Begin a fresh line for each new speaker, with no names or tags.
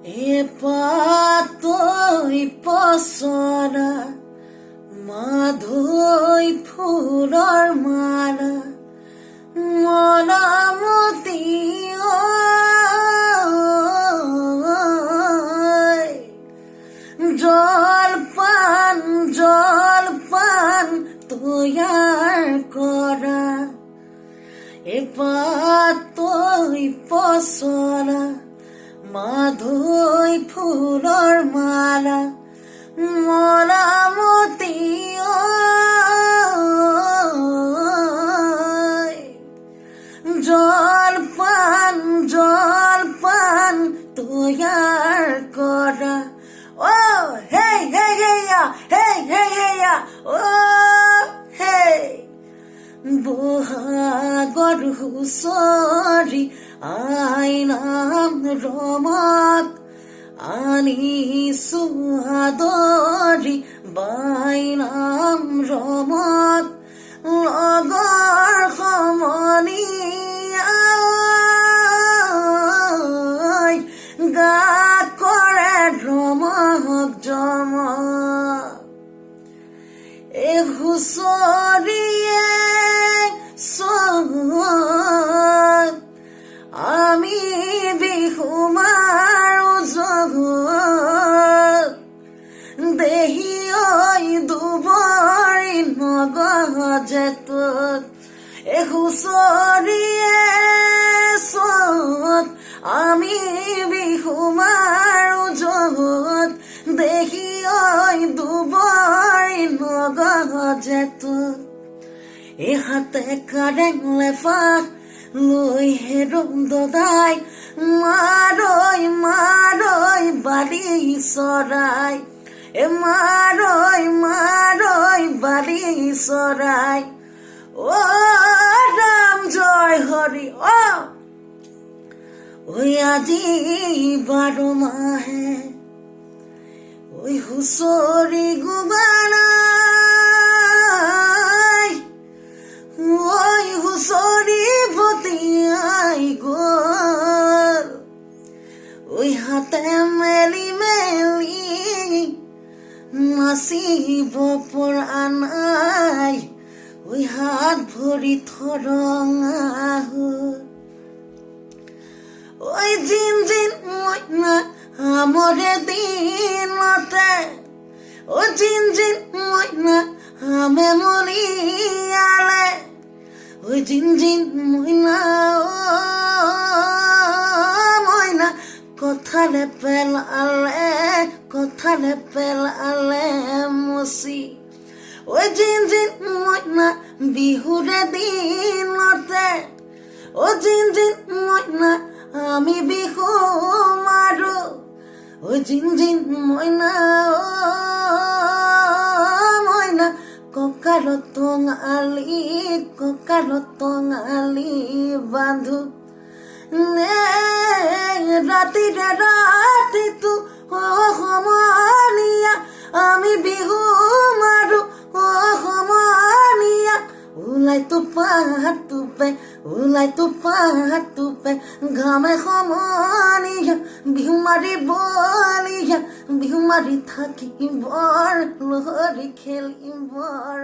এপাতৈ পচলা মাধৈ ফুলৰ মালা মনামতী জলপান জলপান তৈয়াৰ কৰা এপাতৈ পচলা মাধৈ ফুলৰ মালা মনামতী জলপান জলপান তৈয়াৰ কৰা hey hey heya hey hey heya hey বহাগৰ হুঁচৰি আইনাম ৰমক আনিছো আদৰি বাইনাম ৰমক লগৰ সমনীয়াই গাত কৰে ৰমক জমক এই হুঁচৰিয়ে চহক আমি বিহু মাৰো জগত দেহি ঐ দুবৰি নগজেতত এই হুঁচৰিয়ে চহক আমি বিহু মাৰো জগত দেহি ঐ দুবৰি নগজেতত এই হাতে কাৰেং লেফাক লৈ হেৰম দদাই মাৰৈ মাৰৈ বালি চৰাই মাৰৈ মাৰৈ বালি চৰাই ৰাম জয় হৰি আজি 12 মাহে হুঁচৰি গুবানাই হুঁচৰি বতিয়াই গল হাতে মেলি মেলি নাচিব পৰা নাই হাত ভৰি থৰঙা হ'ল জিন জিন মইনা আমৰে দিনতে জিন জিন মইনা আমে মলিয়ালে জিন জিন মইনা মইনা কথালে পেলালে মচি জিন জিন মইনা বিহুৰে দিনতে জিন জিন মইনা আমি বিহু মাৰো জিন জিন মইনা মইনা কঁকালত টঙালি বান্ধো ৰাতিৰে ৰাতিটো সমনীয়া আমি বিহু মাৰো সমনীয়া ওলাই টোপে ঘামে সমনীয়া বিহু মাৰি বলিয়া বিহু মাৰি থাকি বৰ লহৰি খেলি বৰ